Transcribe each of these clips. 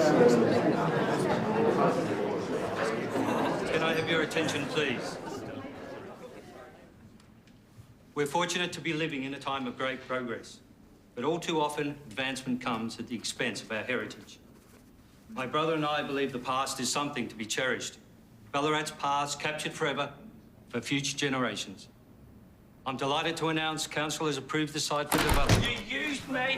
Can I have your attention, please? We're fortunate to be living in a time of great progress, but all too often, advancement comes at the expense of our heritage. My brother and I believe the past is something to be cherished. Ballarat's past captured forever for future generations. I'm delighted to announce Council has approved the site for development. You used me!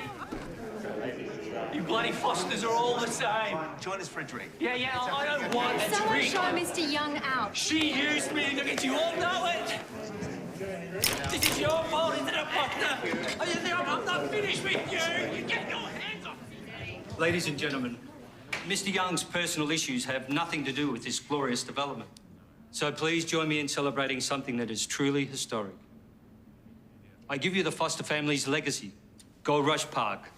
You bloody Fosters are all the same. Join us for a drink. Yeah, I don't want a Someone drink. show Mr. Young out. She used me, look at you all know it! This is your fault, isn't it, Foster? Oh, you think I'm not finished with you? You get your hands off me! Ladies and gentlemen, Mr. Young's personal issues have nothing to do with this glorious development. So please join me in celebrating something that is truly historic. I give you the Foster family's legacy, Gold Rush Park.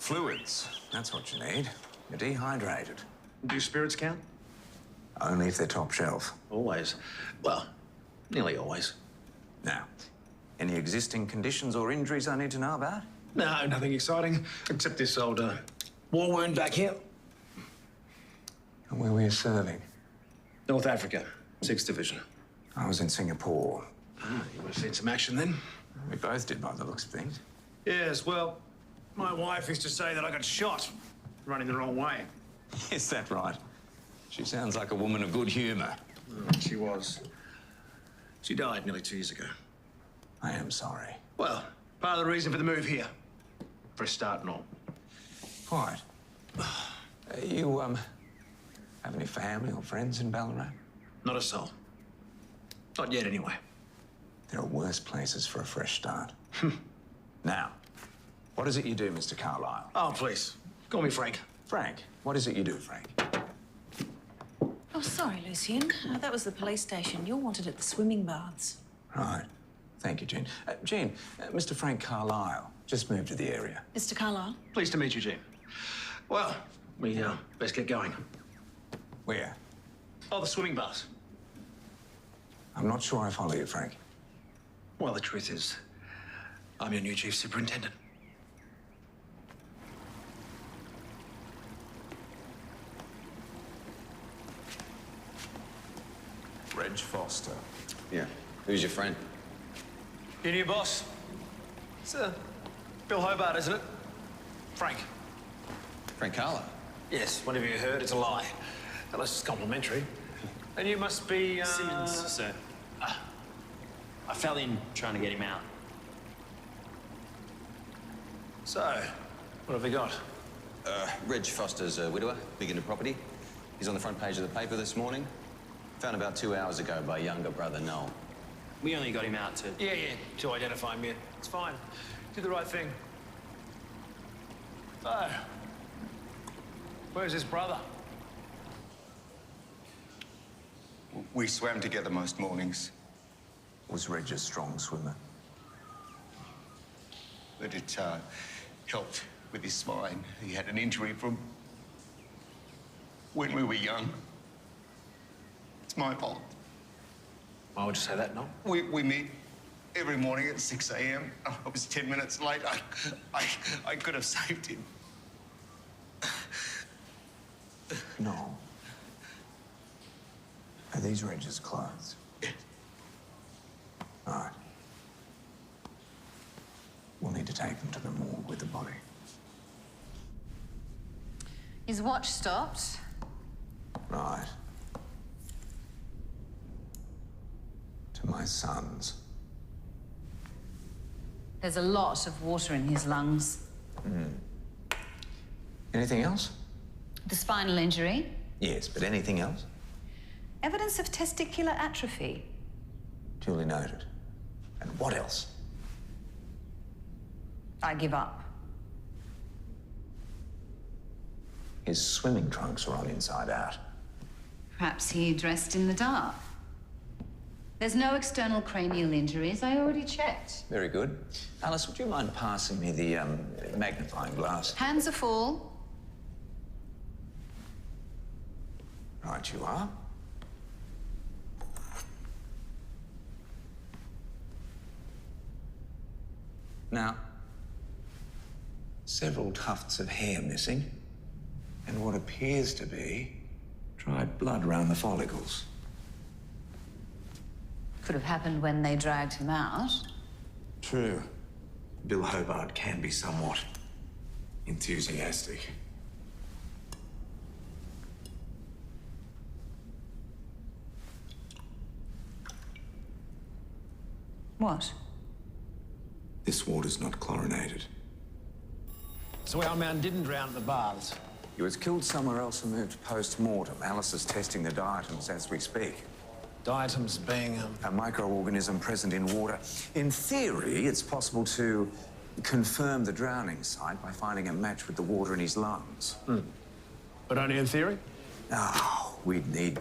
Fluids, that's what you need. You're dehydrated. Do spirits count? Only if they're top shelf. Always. Well, nearly always. Now, any existing conditions or injuries I need to know about? No, nothing exciting, except this old war wound back here. And where were you serving? North Africa, 6th Division. I was in Singapore. Ah, you would have seen some action then? We both did by the looks of things. Yes, well, my wife used to say that I got shot running the wrong way. Is that right? She sounds like a woman of good humour. She was. She died nearly 2 years ago. I am sorry. Well, part of the reason for the move here. For a start and all. Quite. You, have any family or friends in Ballarat? Not a soul. Not yet, anyway. There are worse places for a fresh start. Now, what is it you do, Mr. Carlyle? Oh, please. Call me Frank. Frank, what is it you do, Frank? Oh, sorry, Lucien. That was the police station. You're wanted at the swimming baths. Right. Thank you, Jean. Jean, Mr. Frank Carlyle just moved to the area. Mr. Carlyle? Pleased to meet you, Jean. Well, we best get going. Where? Oh, the swimming baths. I'm not sure I follow you, Frank. Well, the truth is, I'm your new chief superintendent. Reg Foster. Yeah. Who's your friend? Your new boss? It's Bill Hobart, isn't it? Frank. Frank Carla. Yes, whatever you heard, it's a lie. Unless it's complimentary. And you must be, Simmons, sir. I fell in trying to get him out. So, what have we got? Reg Foster's a widower, big into property. He's on the front page of the paper this morning. Found about 2 hours ago by younger brother Noel. We only got him out to... Yeah, to identify him, yeah. It's fine. Did the right thing. So, where's his brother? We swam together most mornings. Was Reg a strong swimmer? But it helped with his spine. He had an injury from when we were young. It's my fault. Why would you say that, no? We meet every morning at 6 a.m. I was 10 minutes late. I could have saved him. No. Are these Reg's clothes? Yes. All right. We'll need to take them to the morgue with the body. His watch stopped. Right. To my son's. There's a lot of water in his lungs. Anything else? The spinal injury. Yes, but anything else? Evidence of testicular atrophy. Duly noted. And what else? I give up. His swimming trunks are on inside out. Perhaps he dressed in the dark. There's no external cranial injuries. I already checked. Very good. Alice, would you mind passing me the magnifying glass? Hands are full. Right, you are. Now, several tufts of hair missing, and what appears to be dried blood around the follicles. Could have happened when they dragged him out. True. Bill Hobart can be somewhat enthusiastic. What? This water's not chlorinated. So our man didn't drown at the baths. He was killed somewhere else and moved post-mortem. Alice is testing the diatoms as we speak. Diatoms being... A microorganism present in water. In theory, it's possible to confirm the drowning site by finding a match with the water in his lungs. But only in theory? Oh, we'd need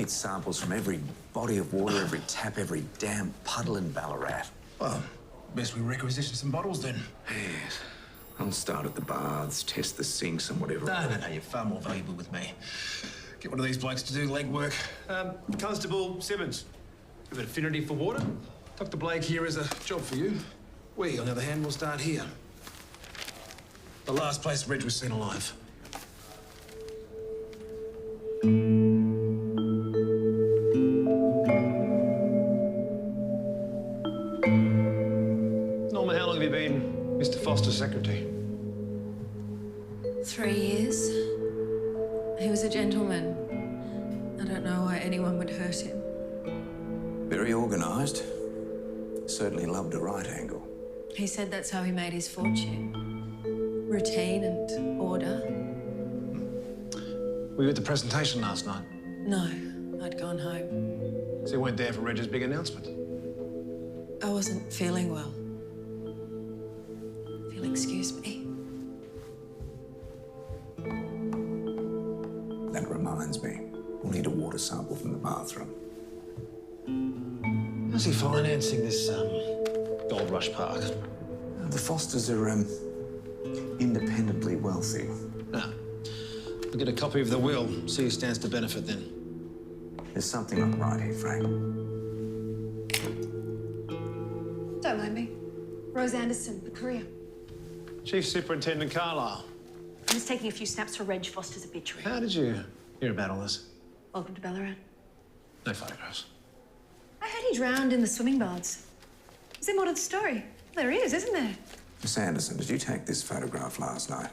samples from every body of water, every tap, every damn puddle in Ballarat. Well, best we requisition some bottles then. Yes. I'll start at the baths, test the sinks and whatever. No, you're far more valuable with me. Get one of these blokes to do legwork. Constable Simmons, you have an affinity for water? Dr. Blake here is a job for you. We, on the other hand, will start here. The last place Reg was seen alive. Norma, how long have you been Mr. Foster's secretary? 3 years. He was a gentleman. I don't know why anyone would hurt him. Very organised. Certainly loved a right angle. He said that's how he made his fortune. Routine and order. Were you at the presentation last night? No, I'd gone home. So you weren't there for Reg's big announcement? I wasn't feeling well. If you'll excuse me. That reminds me. We'll need a water sample from the bathroom. How's he financing this, Gold Rush Park? The Fosters are, independently wealthy. Ah. We'll get a copy of the will, see who stands to benefit then. There's something not right here, Frank. Don't mind me. Rose Anderson, the courier. Chief Superintendent Carlisle. I'm just taking a few snaps for Reg Foster's obituary. How did you hear about all this? Welcome to Ballarat. No photographs. I heard he drowned in the swimming baths. Is there more to the story? There is, isn't there? Miss Anderson, did you take this photograph last night?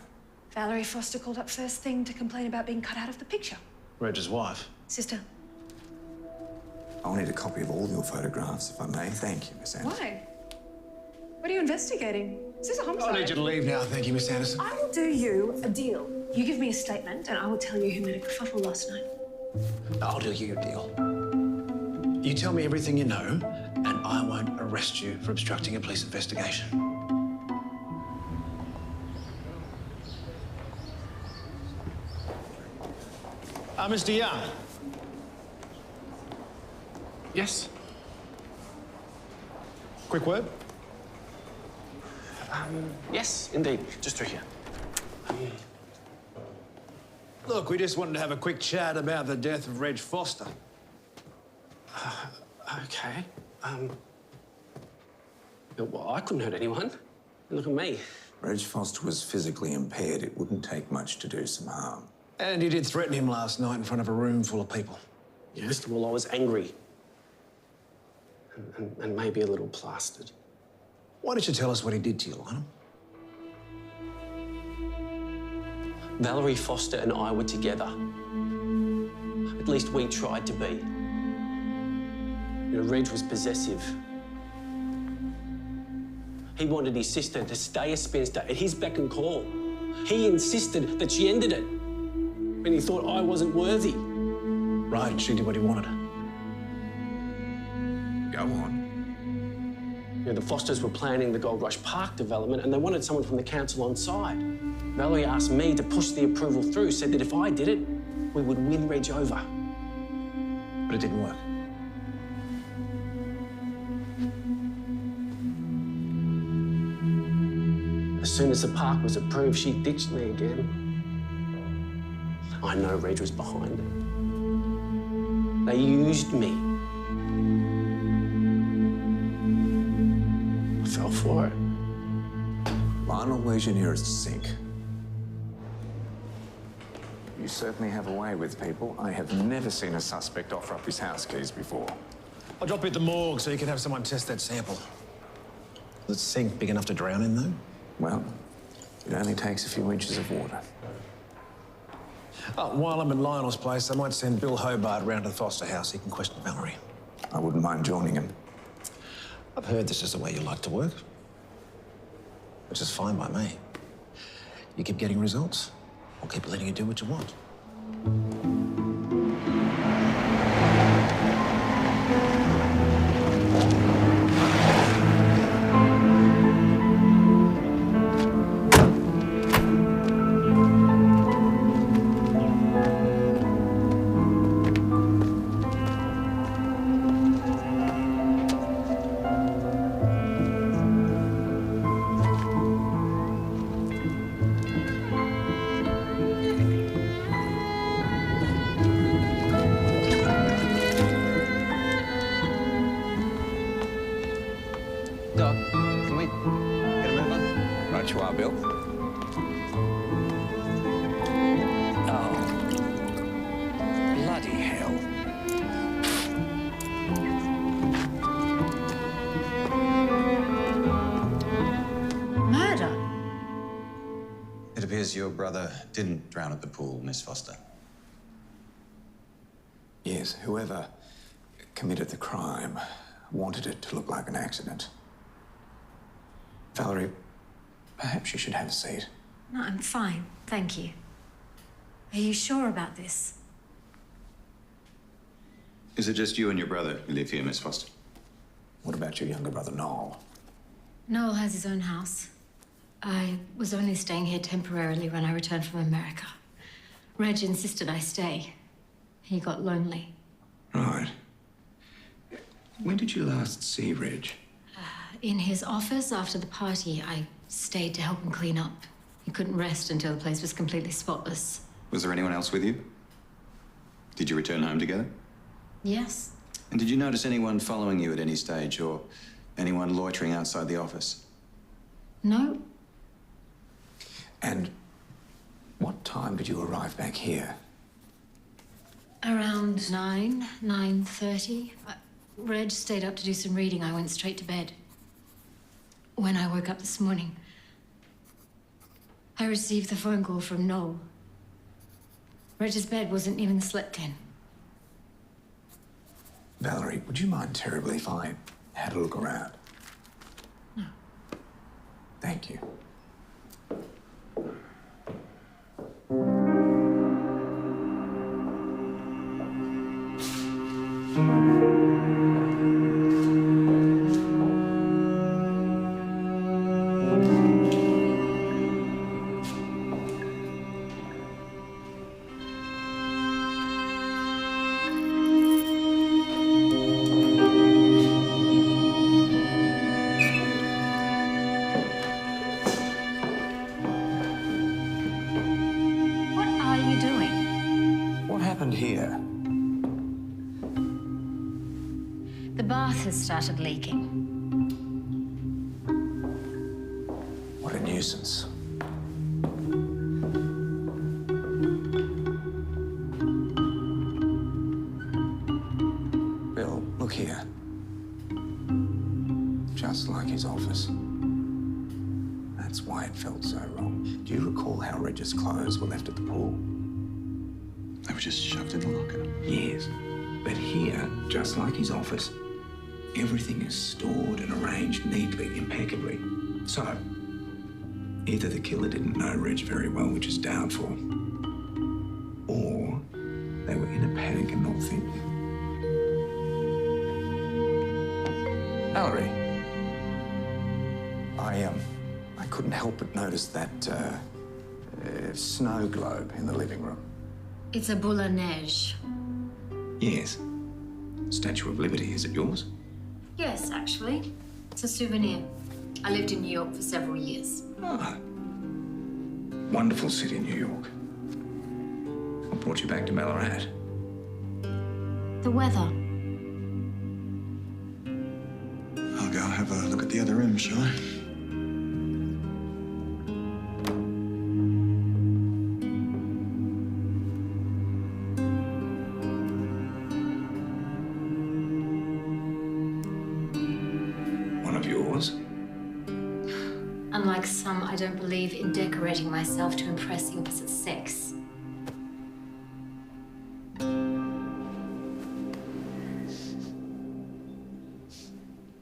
Valerie Foster called up first thing to complain about being cut out of the picture. Reg's wife. Sister. I'll need a copy of all your photographs, if I may. Thank you, Miss Anderson. Why? What are you investigating? Is this a homicide? I need you to leave now, thank you, Miss Anderson. I will do you a deal. You give me a statement and I will tell you who made a kerfuffle last night. I'll do you a deal. You tell me everything you know, and I won't arrest you for obstructing a police investigation. Mr. Young. Yes? Quick word? Yes, indeed. Just through here. Look, we just wanted to have a quick chat about the death of Reg Foster. Okay. Well, I couldn't hurt anyone. Look at me. Reg Foster was physically impaired. It wouldn't take much to do some harm. And you did threaten him last night in front of a room full of people. Yes, well, I was angry. And maybe a little plastered. Why don't you tell us what he did to you, Lionel? Valerie Foster and I were together. At least we tried to be. You know, Reg was possessive. He wanted his sister to stay a spinster at his beck and call. He insisted that she ended it when he thought I wasn't worthy. Right, she did what he wanted. Go on. You know, the Fosters were planning the Goldrush Park development and they wanted someone from the council on side. Valerie asked me to push the approval through, said that if I did it, we would win Reg over. But it didn't work. As soon as the park was approved, she ditched me again. I know Reg was behind it. They used me. I fell for it. Lionel, where's your nearest sink? You certainly have a way with people. I have never seen a suspect offer up his house keys before. I'll drop you at the morgue so you can have someone test that sample. Is the sink big enough to drown in, though? Well, it only takes a few inches of water. Oh, while I'm in Lionel's place, I might send Bill Hobart round to the Foster house. He can question Valerie. I wouldn't mind joining him. I've heard this is the way you like to work. Which is fine by me. You keep getting results, I'll keep letting you do what you want. Doc, can we get a move on? Right you are, Bill. Oh. Bloody hell. Murder? It appears your brother didn't drown at the pool, Miss Foster. Yes, whoever committed the crime wanted it to look like an accident. Valerie, perhaps you should have a seat. No, I'm fine, thank you. Are you sure about this? Is it just you and your brother who live here, Miss Foster? What about your younger brother, Noel? Noel has his own house. I was only staying here temporarily when I returned from America. Reg insisted I stay. He got lonely. Right. When did you last see Reg? In his office after the party, I stayed to help him clean up. He couldn't rest until the place was completely spotless. Was there anyone else with you? Did you return home together? Yes. And did you notice anyone following you at any stage or anyone loitering outside the office? No. And what time did you arrive back here? Around 9:30. Reg stayed up to do some reading. I went straight to bed. When I woke up this morning, I received the phone call from Noel. Reg's bed wasn't even slept in. Valerie, would you mind terribly if I had a look around? No. Thank you. happened here? The bath has started leaking. What a nuisance. Bill, look here. Just like his office. That's why it felt so wrong. Do you recall how Reg's clothes were left at the pool? They were just shoved in the locker. Yes. But here, just like his office, everything is stored and arranged neatly, impeccably. So, either the killer didn't know Reg very well, which is doubtful, or they were in a panic and not thinking. Valerie, I couldn't help but notice that snow globe in the living room. It's a boule à neige. Yes. Statue of Liberty, is it yours? Yes, actually. It's a souvenir. I lived in New York for several years. Ah. Wonderful city, New York. What brought you back to Ballarat? The weather. I'll go have a look at the other room, shall I? One of yours? Unlike some, I don't believe in decorating myself to impress the opposite sex.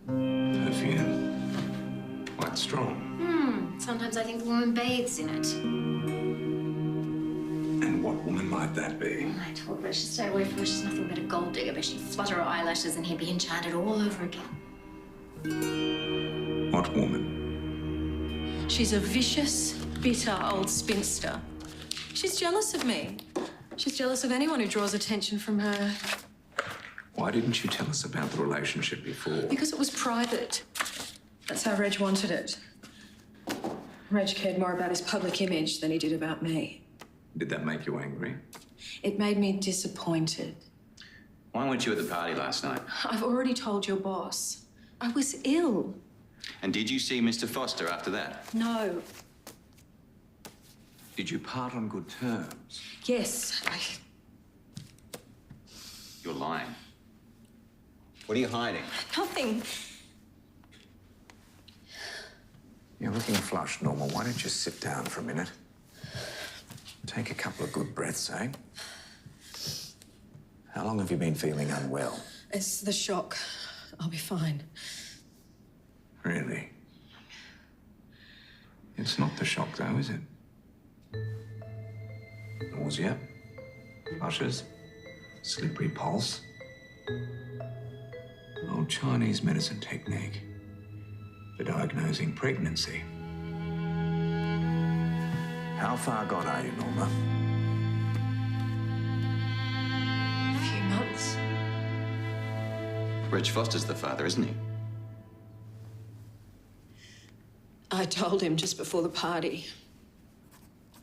Perfume. Quite strong. Sometimes I think the woman bathes in it. And what woman might that be? I told Rich to stay away from her. She's nothing but a gold digger, but she'd flutter her eyelashes and he'd be enchanted all over again. What woman? She's a vicious, bitter old spinster. She's jealous of me. She's jealous of anyone who draws attention from her. Why didn't you tell us about the relationship before? Because it was private. That's how Reg wanted it. Reg cared more about his public image than he did about me. Did that make you angry? It made me disappointed. Why weren't you at the party last night? I've already told your boss. I was ill. And did you see Mr. Foster after that? No. Did you part on good terms? Yes, You're lying. What are you hiding? Nothing. You're looking flushed, Norma. Why don't you sit down for a minute? Take a couple of good breaths, eh? How long have you been feeling unwell? It's the shock. I'll be fine. Really? It's not the shock, though, is it? Nausea, flushes, slippery pulse. Old Chinese medicine technique for diagnosing pregnancy. How far gone are you, Norma? A few months. Reg Foster's the father, isn't he? I told him just before the party.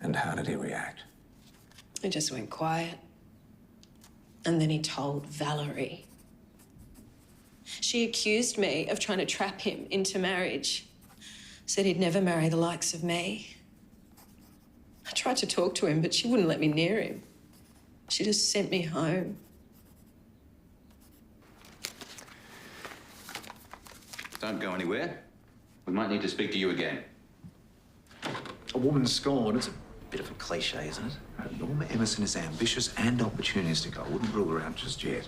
And how did he react? He just went quiet. And then he told Valerie. She accused me of trying to trap him into marriage. Said he'd never marry the likes of me. I tried to talk to him, but she wouldn't let me near him. She just sent me home. Don't go anywhere. We might need to speak to you again. A woman scorned. It's a bit of a cliche, isn't it? Norma Emerson is ambitious and opportunistic. I wouldn't rule her out just yet.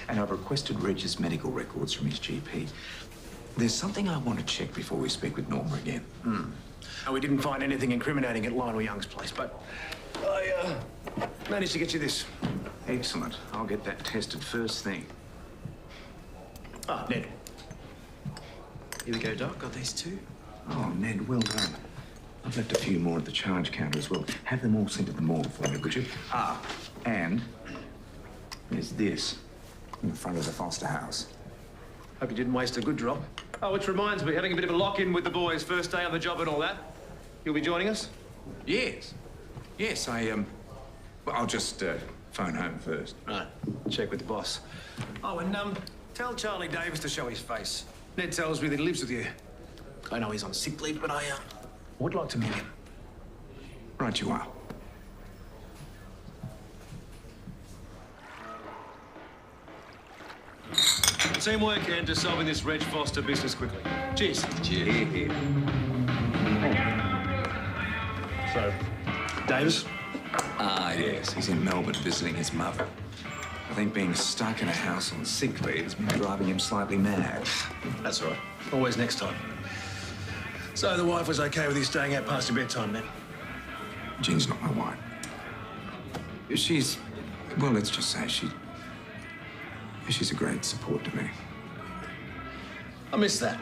And I've requested Reg's medical records from his GP. There's something I want to check before we speak with Norma again. Oh, we didn't find anything incriminating at Lionel Young's place, but I managed to get you this. Excellent. I'll get that tested first thing. Ah, Ned. Here we go, Doc. Got these two. Oh, Ned, well done. I've left a few more at the charge counter as well. Have them all sent to the morgue for me, could you? Ah, and there's this in front of the Foster house. Hope you didn't waste a good drop. Oh, which reminds me, having a bit of a lock-in with the boys, first day on the job and all that. You'll be joining us? Yes. Yes, well, I'll just phone home first. Right, check with the boss. Oh, and tell Charlie Davis to show his face. Ned tells me that he lives with you. I know he's on sick leave, but I would like to meet him. Right you are. Teamwork and to solving this Reg Foster business quickly. Cheers. Cheers. Here, here. So, Davis? Ah, yes. He's in Melbourne visiting his mother. I think being stuck in a house on sick leave has been driving him slightly mad. That's all right. Always next time. So the wife was okay with you staying out past your bedtime then? Jean's not my wife. She's, well, let's just say she's a great support to me. I miss that.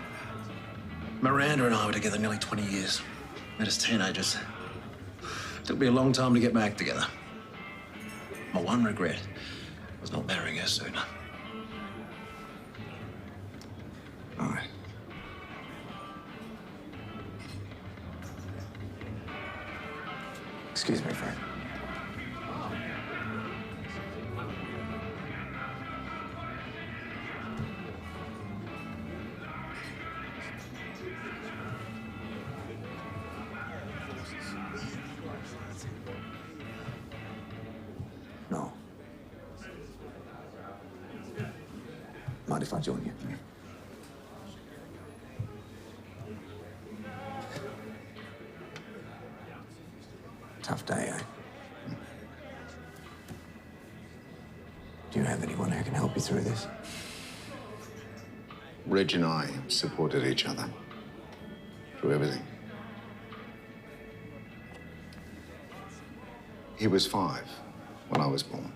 Miranda and I were together nearly 20 years. Met as teenagers. Took me a long time to get back together. My one regret was not marrying her sooner. Right. Excuse me, Frank. No. Mind if I join you? Tough day, eh? Do you have anyone who can help you through this? Reg and I supported each other through everything. He was 5 when I was born.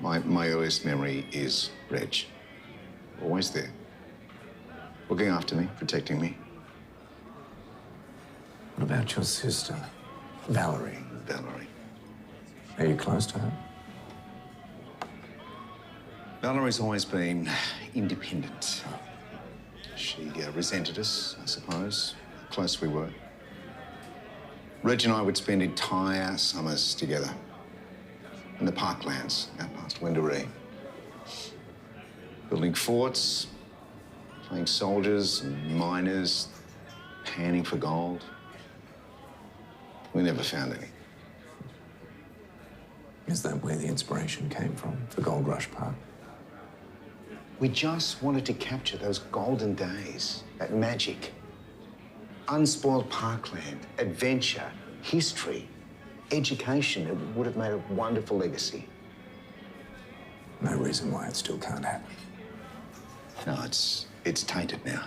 My earliest memory is Reg. Always there. Looking after me, protecting me. What about your sister, Valerie? Valerie. Are you close to her? Valerie's always been independent. She resented us, I suppose, how close we were. Reg and I would spend entire summers together in the parklands out past Wendouree. Building forts, playing soldiers and miners, panning for gold. We never found any. Is that where the inspiration came from, the Gold Rush part? We just wanted to capture those golden days, that magic. Unspoiled parkland, adventure, history, education. It would have made a wonderful legacy. No reason why it still can't happen. No, it's tainted now.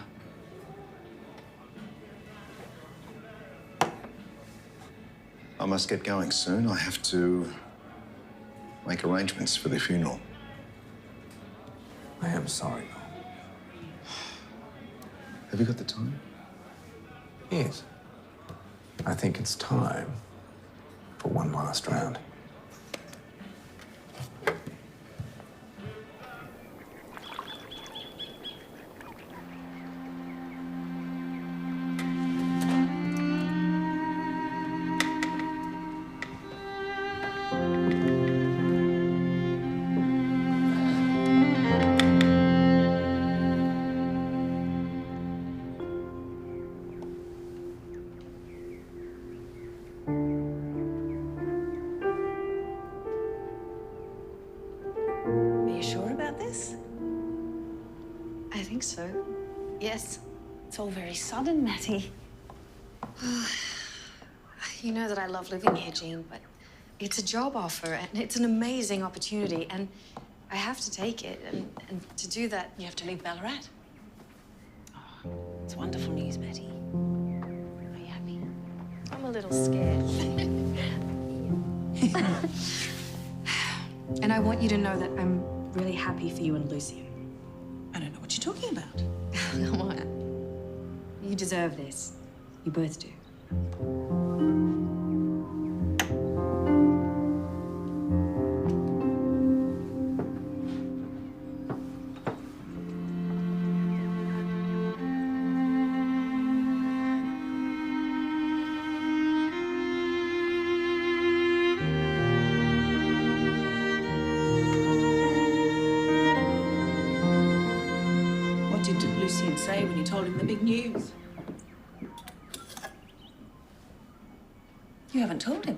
I must get going soon. I have to make arrangements for the funeral. I am sorry. Have you got the time? Yes. I think it's time for one last round. So, yes, it's all very sudden, Matty. You know that I love living here, Jean, but it's a job offer and it's an amazing opportunity and I have to take it. And to do that, you have to leave Ballarat. Oh, it's wonderful news, Matty. Are you happy? I'm a little scared. And I want you to know that I'm really happy for you and Lucy. I don't know what you're talking about. Come on. You deserve this. You both do. he say when you told him the big news? You haven't told him.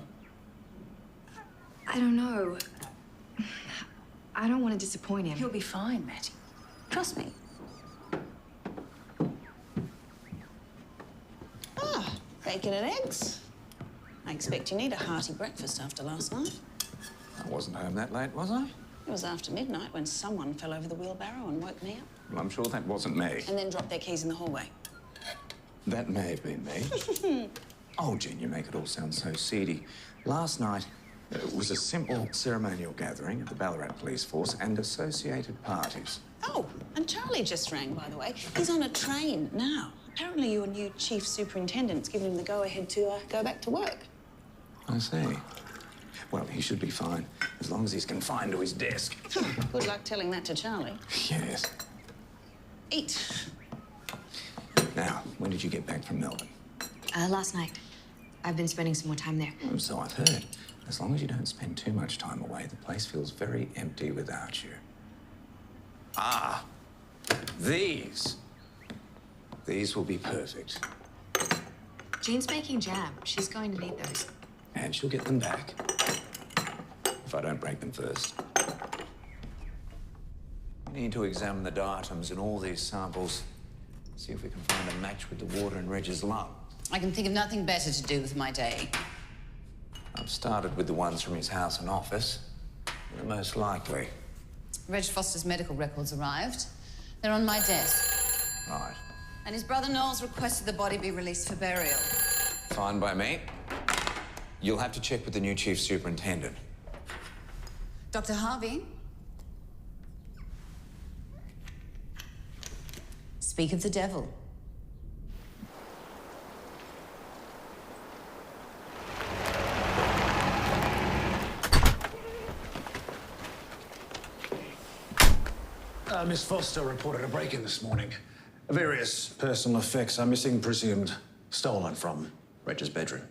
I don't know. I don't want to disappoint him. He'll be fine, Matty. Trust me. Ah, bacon and eggs. I expect you need a hearty breakfast after last night. I wasn't home that late, was I? It was after midnight when someone fell over the wheelbarrow and woke me up. Well, I'm sure that wasn't me. And then dropped their keys in the hallway. That may have been me. Oh, Jen, you make it all sound so seedy. Last night, it was a simple ceremonial gathering of the Ballarat Police Force and associated parties. Oh, and Charlie just rang, by the way. He's on a train now. Apparently your new chief superintendent's given him the go-ahead to go back to work. I see. Well, he should be fine, as long as he's confined to his desk. Good luck telling that to Charlie. Yes. Eat. Now, when did you get back from Melbourne? Last night. I've been spending some more time there. Oh, so I've heard. As long as you don't spend too much time away, the place feels very empty without you. Ah, these. These will be perfect. Jean's making jam. She's going to need those. And she'll get them back. If I don't break them first. We need to examine the diatoms in all these samples. See if we can find a match with the water in Reg's lung. I can think of nothing better to do with my day. I've started with the ones from his house and office. They're most likely. Reg Foster's medical records arrived. They're on my desk. Right. And his brother Noel's requested the body be released for burial. Fine by me. You'll have to check with the new chief superintendent. Dr. Harvey? Speak of the devil. Miss Foster reported a break-in this morning. Various personal effects are missing, presumed stolen from Reg's bedroom.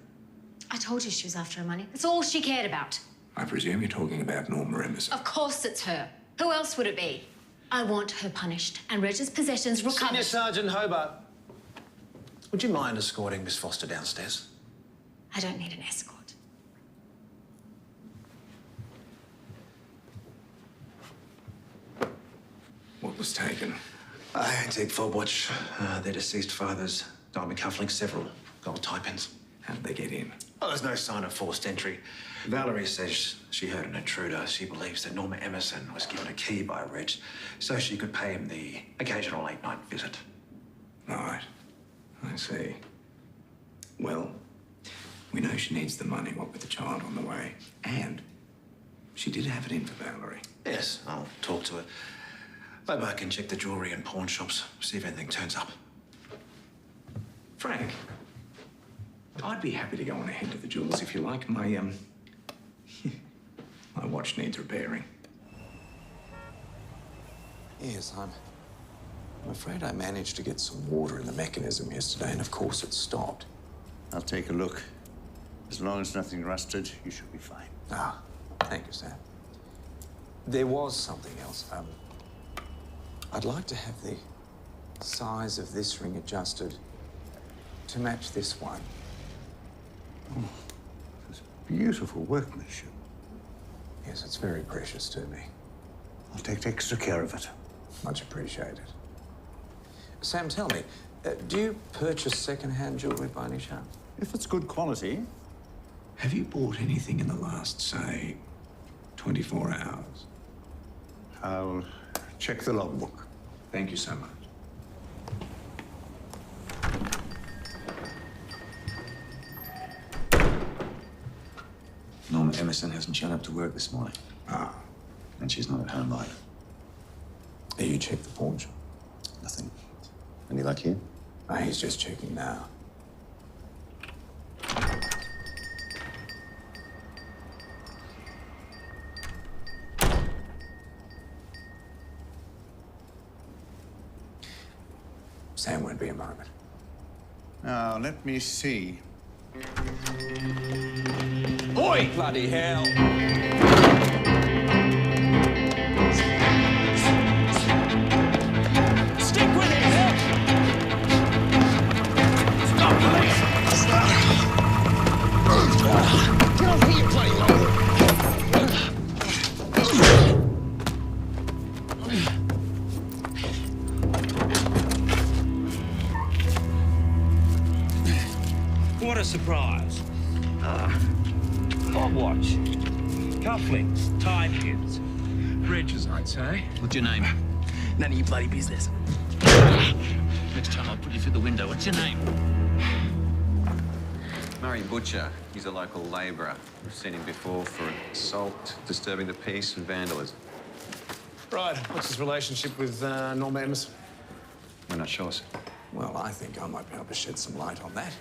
I told you she was after her money. That's all she cared about. I presume you're talking about Norma Emerson. Of course it's her. Who else would it be? I want her punished and Reg's possessions recovered. Senior Sergeant Hobart, would you mind escorting Miss Foster downstairs? I don't need an escort. What was taken? Antique fob watch, their deceased father's diamond cufflinks, several gold tie pins. How did they get in? Oh, there's no sign of forced entry. Valerie says she heard an intruder. She believes that Norma Emerson was given a key by Reg so she could pay him the occasional late-night visit. Right. I see. Well, we know she needs the money, what with the child on the way. And she did have it in for Valerie. Yes, I'll talk to her. Maybe I can check the jewellery and pawn shops, see if anything turns up. Frank, I'd be happy to go on ahead to the jewels if you like. My watch needs repairing. Yes, I'm afraid I managed to get some water in the mechanism yesterday, and of course it stopped. I'll take a look. As long as nothing rusted, you should be fine. Ah, thank you, Sam. There was something else. I'd like to have the size of this ring adjusted to match this one. Oh, it's beautiful workmanship. Yes, it's very precious to me. I'll take extra care of it. Much appreciated. Sam, tell me, do you purchase second-hand jewellery by any chance? If it's good quality. Have you bought anything in the last, say, 24 hours? I'll check the logbook. Thank you so much. Norma Emerson hasn't shown up to work this morning. Ah. And she's not at home either. Have you checked the pawn shop? Nothing. Any luck here? He's just checking now. Sam won't be a moment. Now, let me see. Oi! Bloody hell! Stick with it! a surprise. My watch. Cufflinks, tie pins. Bridges, I'd say. What's your name? None of your bloody business. Next time I'll put you through the window. What's your name? Murray Butcher. He's a local labourer. We've seen him before for assault, disturbing the peace and vandalism. Right. What's his relationship with Norma Emerson? We're not sure, sir. Well, I think I might be able to shed some light on that.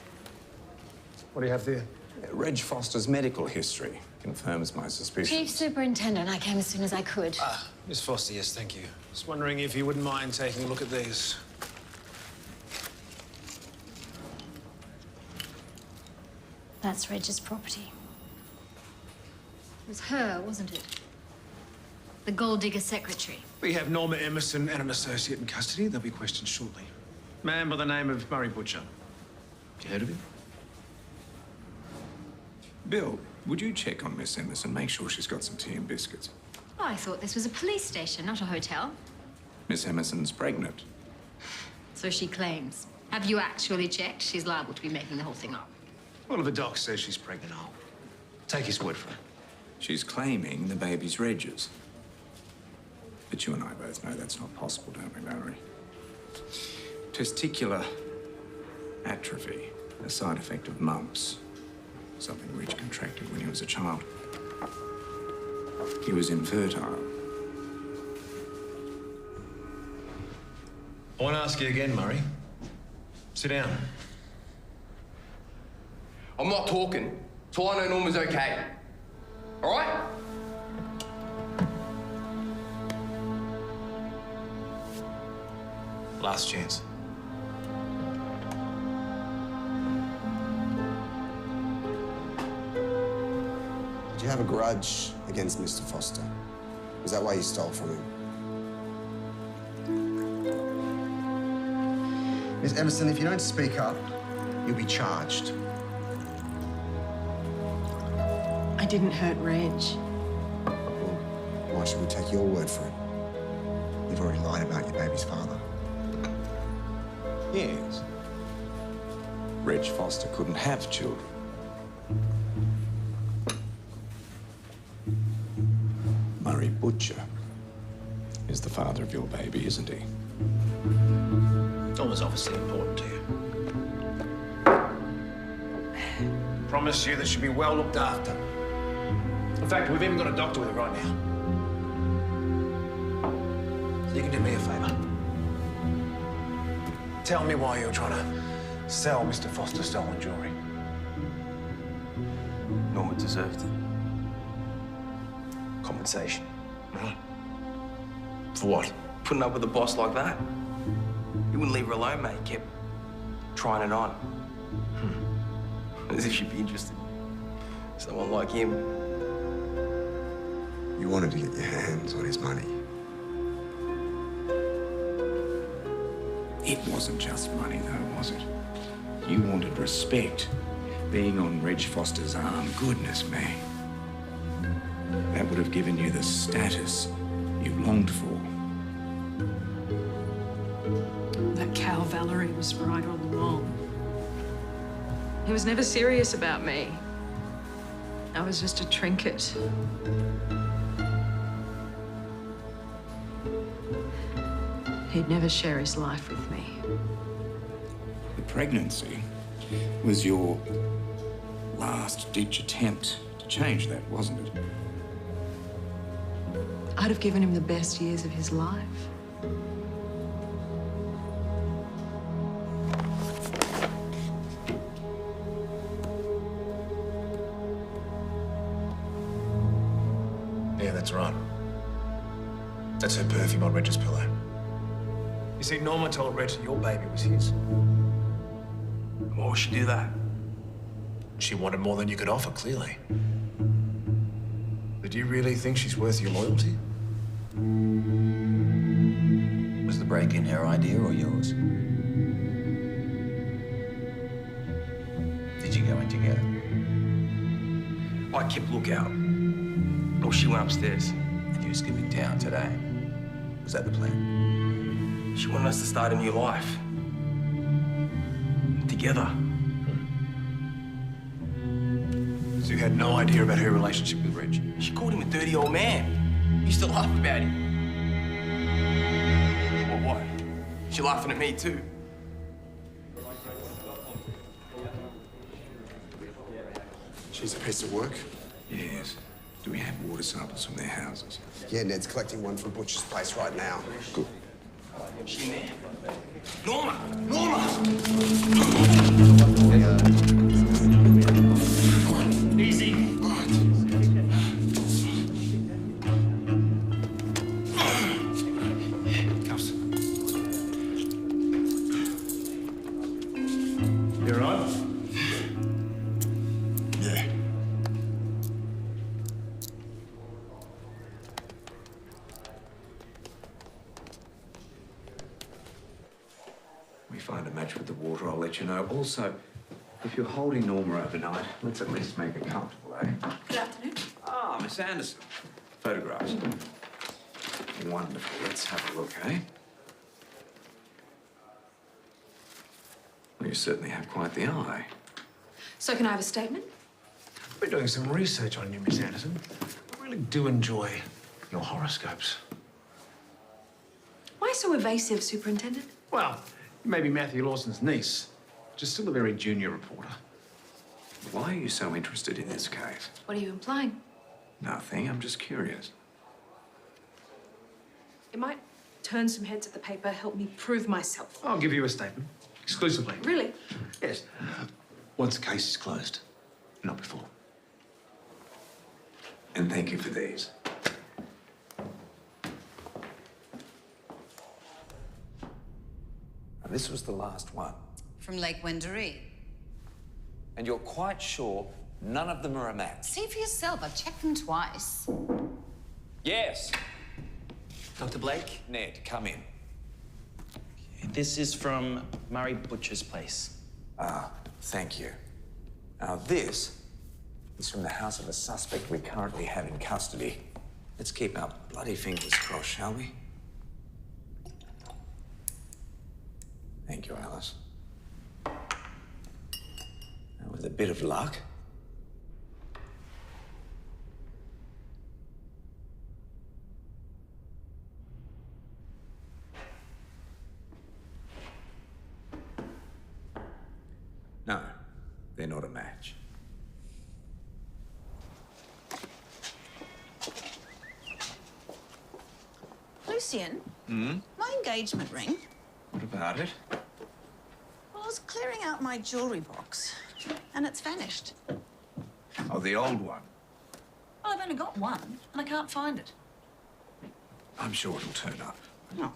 What do you have there? Reg Foster's medical history confirms my suspicions. Chief Superintendent, I came as soon as I could. Miss Foster, yes, thank you. Just wondering if you wouldn't mind taking a look at these. That's Reg's property. It was her, wasn't it? The gold digger secretary. We have Norma Emerson and an associate in custody. They'll be questioned shortly. Man by the name of Murray Butcher. You heard of him? Bill, would you check on Miss Emerson, make sure she's got some tea and biscuits? Oh, I thought this was a police station, not a hotel. Miss Emerson's pregnant. So she claims. Have you actually checked? She's liable to be making the whole thing up. Well, if a doc says she's pregnant, I'll take his word for it. She's claiming the baby's Reg's. But you and I both know that's not possible, don't we, Valerie? Testicular atrophy, a side effect of mumps. Something Reg contracted when he was a child. He was infertile. I want to ask you again, Murray. Sit down. I'm not talking, so I know Norma's okay. All right? Last chance. Did you have a grudge against Mr. Foster? Was that why you stole from him? Miss Emerson, if you don't speak up, you'll be charged. I didn't hurt Reg. Why should we take your word for it? You've already lied about your baby's father. Yes. Reg Foster couldn't have children. Murray Butcher is the father of your baby, isn't he? Norma's obviously important to you. Promise you that she'll be well looked after. In fact, we've even got a doctor with her right now. So you can do me a favour. Tell me why you're trying to sell Mr. Foster's stolen jewellery. Norma deserved it. Compensation. Right. For what? Putting up with a boss like that. He wouldn't leave her alone, mate. He kept trying it on. As if she'd be interested. Someone like him. You wanted to get your hands on his money. It wasn't just money, though, was it? You wanted respect. Being on Reg Foster's arm, goodness me. That would have given you the status you longed for. That cow Valerie was right all along. He was never serious about me. I was just a trinket. He'd never share his life with me. The pregnancy was your last-ditch attempt to change that, wasn't it? I'd have given him the best years of his life. Yeah, that's right. That's her perfume on Reg's pillow. You see, Norma told Reg that your baby was his. Why would she do that? She wanted more than you could offer, clearly. But do you really think she's worth your loyalty? Was the break-in her idea or yours? Did you go in together? I kept lookout. Well, she went upstairs. And you were skipping town today. Was that the plan? She wanted us to start a new life. Together. had no idea about her relationship with Reg. She called him a dirty old man. Used to laugh about him. Well, what? She laughing at me too. She's a piece of work. Yes. Do we have water samples from their houses? Yeah, Ned's collecting one from Butcher's place right now. Good. She in there? Norma! Norma! Easy. Cuffs. You all right? Yeah. We find a match with the water, I'll let you know. Also, if you're holding Norma overnight, let's at least make her comfortable, eh? Good afternoon. Ah, Miss Anderson. Photographs. Wonderful. Let's have a look, eh? Well, you certainly have quite the eye. So can I have a statement? We're doing some research on you, Miss Anderson. I really do enjoy your horoscopes. Why so evasive, Superintendent? Well, you may be Matthew Lawson's niece, but you're still a very junior reporter. Why are you so interested in this case? What are you implying? Nothing. I'm just curious. It might turn some heads at the paper, help me prove myself. I'll give you a statement, exclusively. Really? Yes. Once the case is closed, not before. And thank you for these. Now, this was the last one. From Lake Wendouree. And you're quite sure none of them are a match? See for yourself. I've checked them twice. Yes. Dr. Blake? Ned, come in. This is from Murray Butcher's place. Ah, thank you. Now, this is from the house of a suspect we currently have in custody. Let's keep our bloody fingers crossed, shall we? Thank you, Alice. Now, with a bit of luck, no, they're not a match. Lucian, Hmm? my engagement ring. What about it? Well, I was clearing out my jewellery box, and it's vanished. Oh, the old one. Well, I've only got one, and I can't find it. I'm sure it'll turn up. Oh,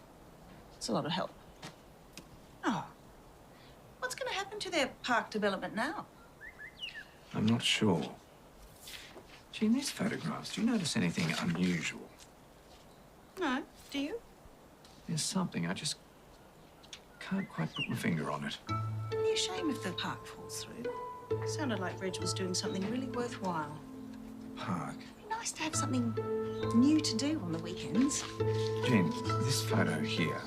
it's a lot of help. Oh, what's going to happen to their park development now? I'm not sure. Gee, in these photographs, do you notice anything unusual? No, do you? There's something, I just can't quite put my finger on it. It'd be a shame if the park falls through. Sounded like Reg was doing something really worthwhile. Park. It'd be nice to have something new to do on the weekends. Jean, this photo here.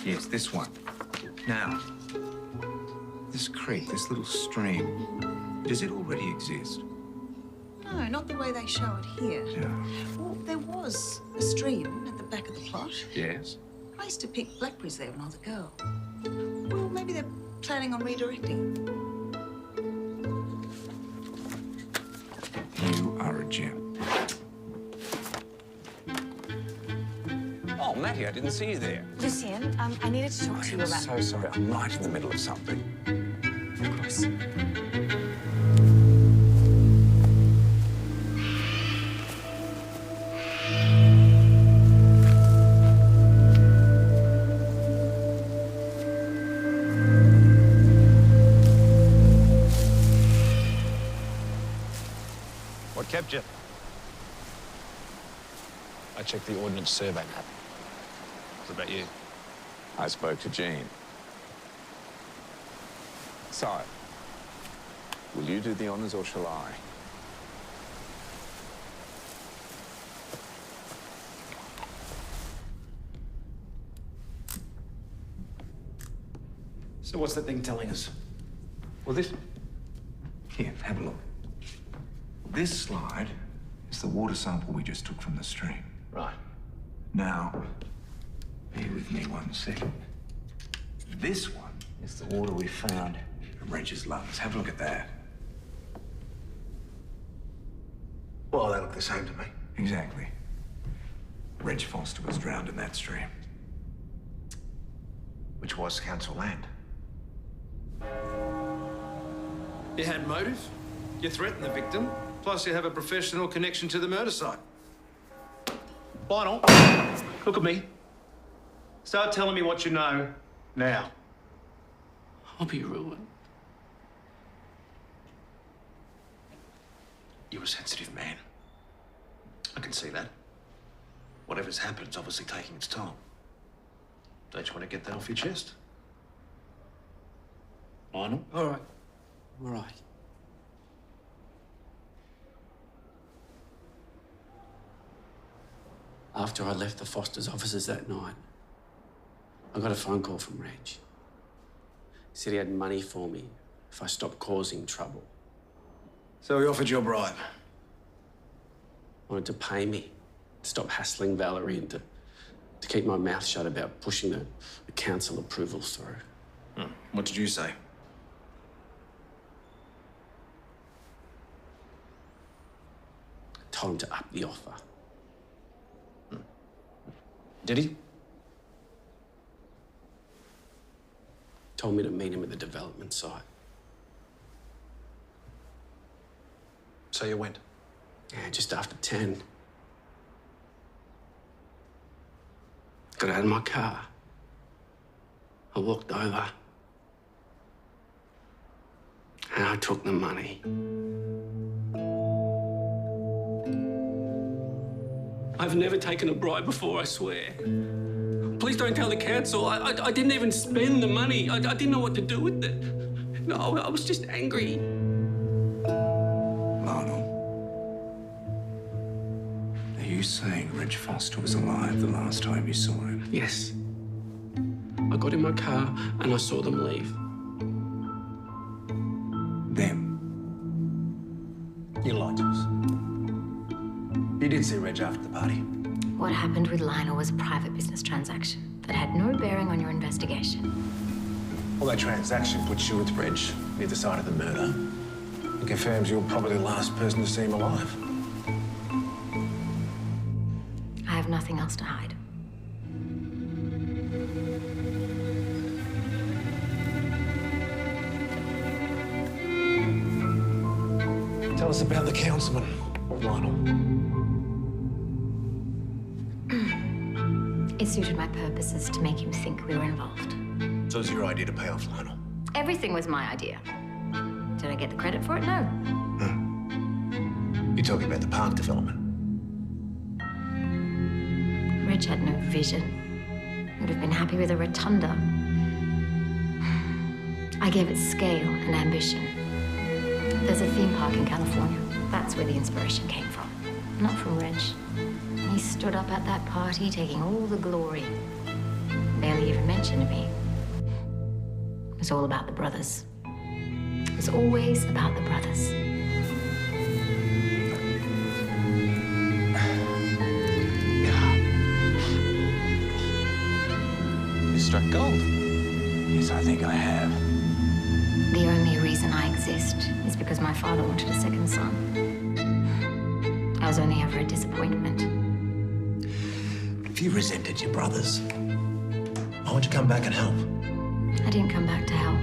Yes, this one. Now, this creek, this little stream, does it already exist? No, not the way they show it here. Yeah. Well, there was a stream at the back of the plot. Yes? I used to pick blackberries there when I was a girl. Well, maybe they're planning on redirecting. You are a gem. Oh, Matty, I didn't see you there. Lucian, I needed to talk to you I'm about... so sorry, I'm right in the middle of something. Of course. What kept you? I checked the Ordnance Survey map. What about you? I spoke to Jean. So, will you do the honours or shall I? So what's that thing telling us? Well, this... Here, have a look. This slide is the water sample we just took from the stream. Right. Now, bear with me 1 second. This one is the water we found in Reg's lungs. Have a look at that. Well, they look the same to me. Exactly. Reg Foster was drowned in that stream. Which was council land. You had motive, you threatened the victim, plus you have a professional connection to the murder site. Lionel, look at me. Start telling me what you know now. I'll be ruined. You're a sensitive man. I can see that. Whatever's happened is obviously taking its toll. Don't you want to get that off your chest? Lionel? All right. All right. After I left the Foster's offices that night, I got a phone call from Reg. He said he had money for me if I stopped causing trouble. So he offered you a bribe? Wanted to pay me to stop hassling Valerie and to keep my mouth shut about pushing the council approvals through. What did you say? Told him to up the offer. Did he? Told me to meet him at the development site. So you went? Yeah, just after 10. Got out of my car. I walked over. And I took the money. I've never taken a bribe before, I swear. Please don't tell the council. I didn't even spend the money. I didn't know what to do with it. No, I was just angry. Lionel, are you saying Reg Foster was alive the last time you saw him? Yes. I got in my car and I saw them leave. Them? You lied to us. You did see Reg after the party. What happened with Lionel was a private business transaction that had no bearing on your investigation. Well, that transaction puts you with Reg near the site of the murder. It confirms you're probably the last person to see him alive. I have nothing else to hide. Tell us about the councilman, Lionel. It suited my purposes to make him think we were involved. So it was your idea to pay off Lionel? Everything was my idea. Did I get the credit for it? No. You're talking about the park development? Reg had no vision. Would have been happy with a rotunda. I gave it scale and ambition. There's a theme park in California. That's where the inspiration came from. Not from Reg. He stood up at that party, taking all the glory. Barely even mentioned me. It was all about the brothers. It was always about the brothers. You struck gold. Yes, I think I have. The only reason I exist is because my father wanted a second son. I was only ever a disappointment. If you resented your brothers, why would you come back and help? I didn't come back to help.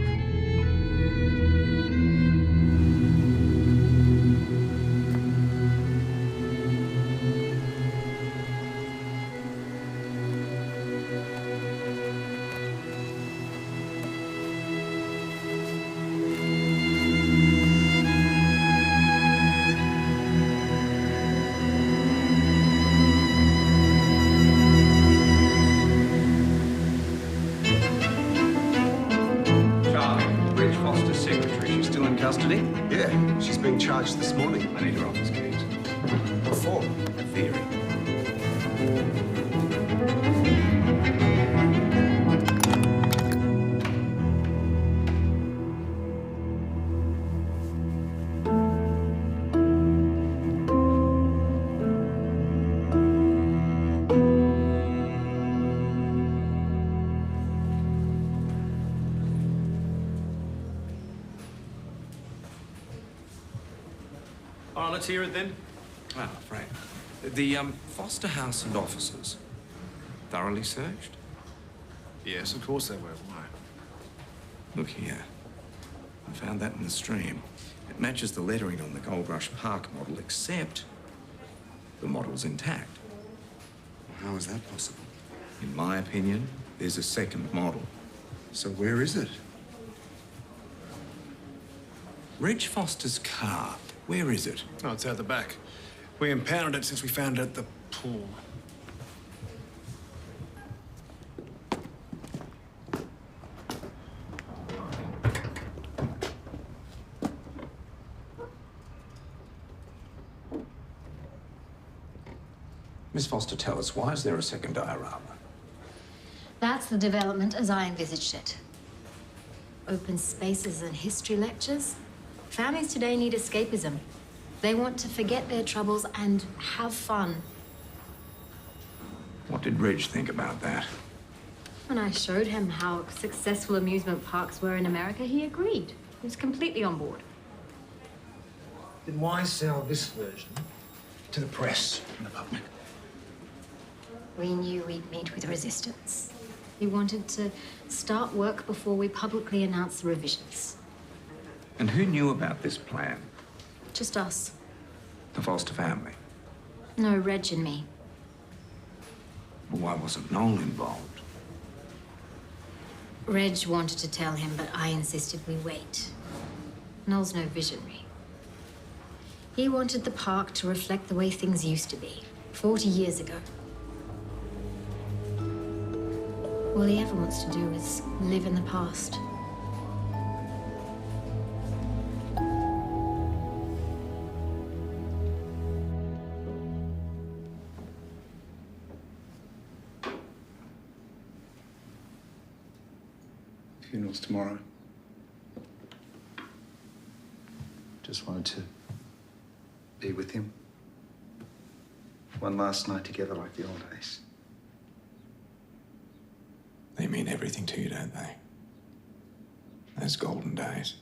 Custody? Yeah, she's being charged this morning. I need her office keys. What for? A theory. let's hear it then. Ah, Frank. The Foster house and offices thoroughly searched? Yes, of course they were. Why? Look here. I found that in the stream. It matches the lettering on the Goldrush Park model, except the model's intact. How is that possible? In my opinion, there's a second model. So where is it? Reg Foster's car. Where is it? Oh, it's out the back. We impounded it since we found it at the pool. Miss Foster, tell us, why is there a second diorama? That's the development as I envisaged it. Open spaces and history lectures. Families today need escapism. They want to forget their troubles and have fun. What did Reg think about that? When I showed him how successful amusement parks were in America, he agreed. He was completely on board. Then why sell this version to the press and the public? We knew we'd meet with resistance. We wanted to start work before we publicly announced the revisions. And who knew about this plan? Just us. The Foster family? No, Reg and me. Well, why wasn't Noel involved? Reg wanted to tell him, but I insisted we wait. Noel's no visionary. He wanted the park to reflect the way things used to be, 40 years ago. All he ever wants to do is live in the past. Funeral's tomorrow. Just wanted to be with him. One last night together like the old days. They mean everything to you, don't they? Those golden days.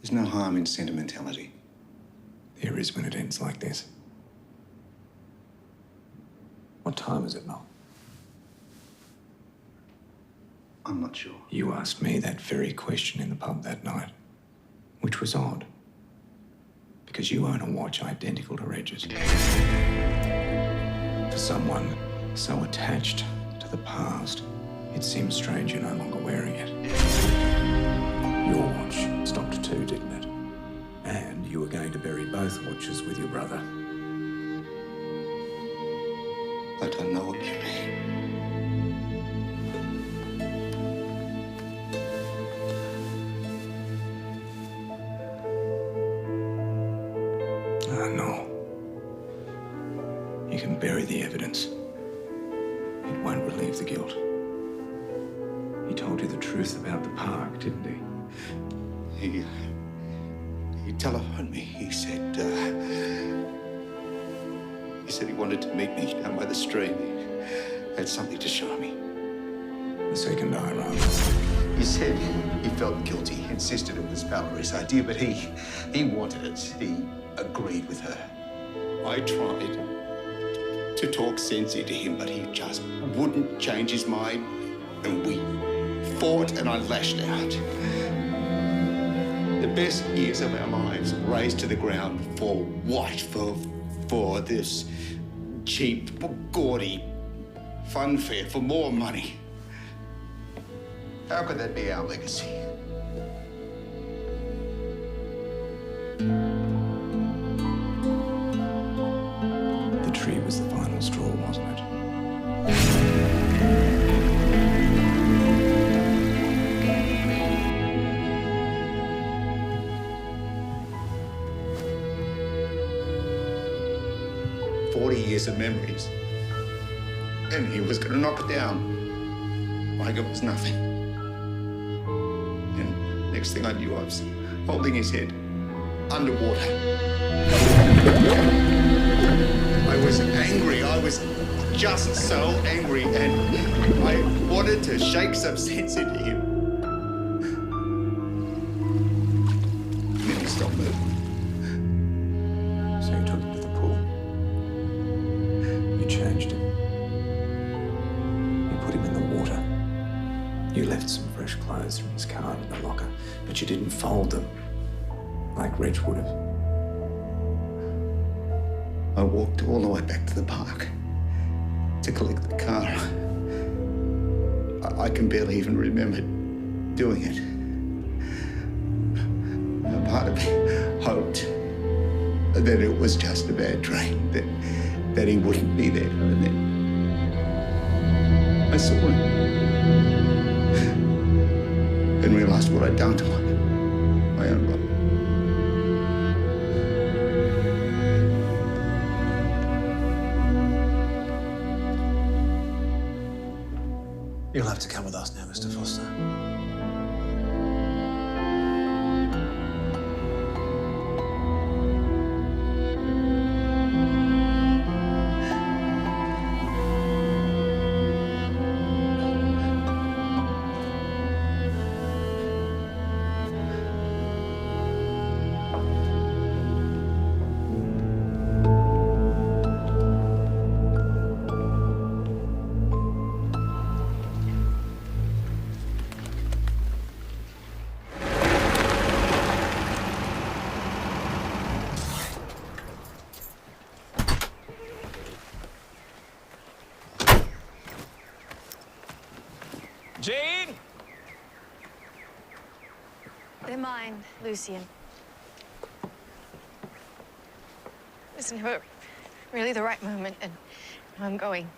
There's no harm in sentimentality. There is when it ends like this. What time is it now? I'm not sure. You asked me that very question in the pub that night, which was odd, because you own a watch identical to Reg's. For someone so attached to the past, it seems strange you're no longer wearing it. Your watch stopped too, didn't it? And you were going to bury both watches with your brother. I don't know what you mean. No. You can bury the evidence. It won't relieve the guilt. He told you the truth about the park, didn't he? He telephoned me. He said he wanted to meet me down by the stream. He had something to show me. The second diorama. He said he felt guilty. He insisted it was Valerie's idea, but he wanted it. He agreed with her. I tried to talk sense into him, but he just wouldn't change his mind. And we fought and I lashed out. The best years of our lives razed to the ground for what? For this cheap, gaudy funfair for more money. How could that be our legacy? The tree was the final straw, wasn't it? 40 years of memories. And he was gonna knock it down like it was nothing. And next thing I knew, I was holding his head underwater. I was angry. I was just so angry, and I wanted to shake some sense into him. And then he stopped moving. You changed him. You put him in the water. You left some fresh clothes from his car in the locker, but you didn't fold them like Reg would have. I walked all the way back to the park to collect the car. I can barely even remember doing it. A part of me hoped that it was just a bad dream, that he wouldn't be there. And then I saw him and realised what I'd done to my own brother. You'll have to come with us now, Mr. Foster. Jean! They're mine, Lucian. It's never really the right moment, and I'm going.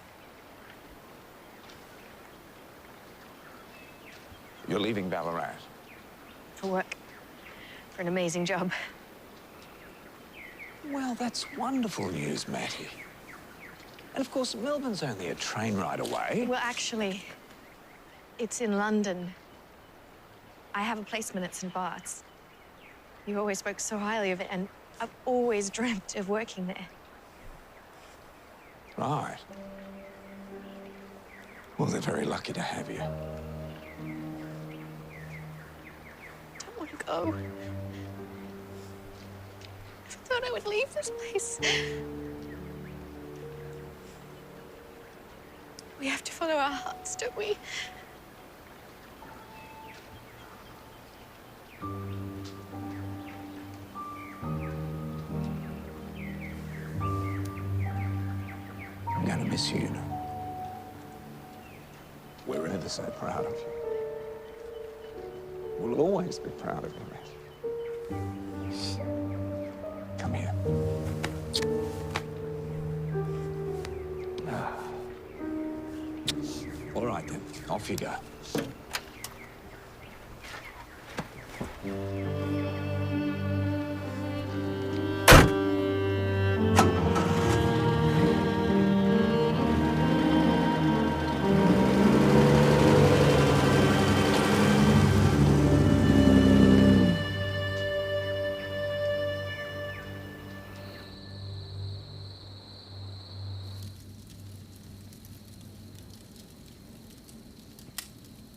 You're leaving Ballarat. For work. For an amazing job. Well, that's wonderful news, Matty. And of course, Melbourne's only a train ride away. Well, actually, it's in London. I have a placement at St. Bart's. You always spoke so highly of it, and I've always dreamt of working there. Right. Well, they're very lucky to have you. I don't want to go. I thought I would leave this place. We have to follow our hearts, don't we? I'm going to miss you. We're ever so proud of you. We'll always be proud of you, Matty. Come here. All right, then. Off you go.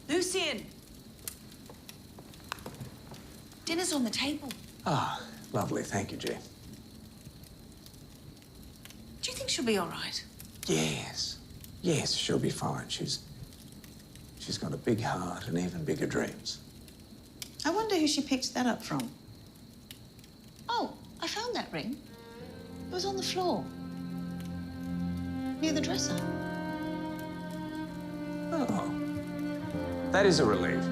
Lucian! Dinner's on the table. Ah, lovely. Thank you, Jane. Do you think she'll be all right? Yes. Yes, she'll be fine. She's got a big heart and even bigger dreams. I wonder who she picked that up from. Oh, I found that ring. It was on the floor. Near the dresser. Oh. That is a relief.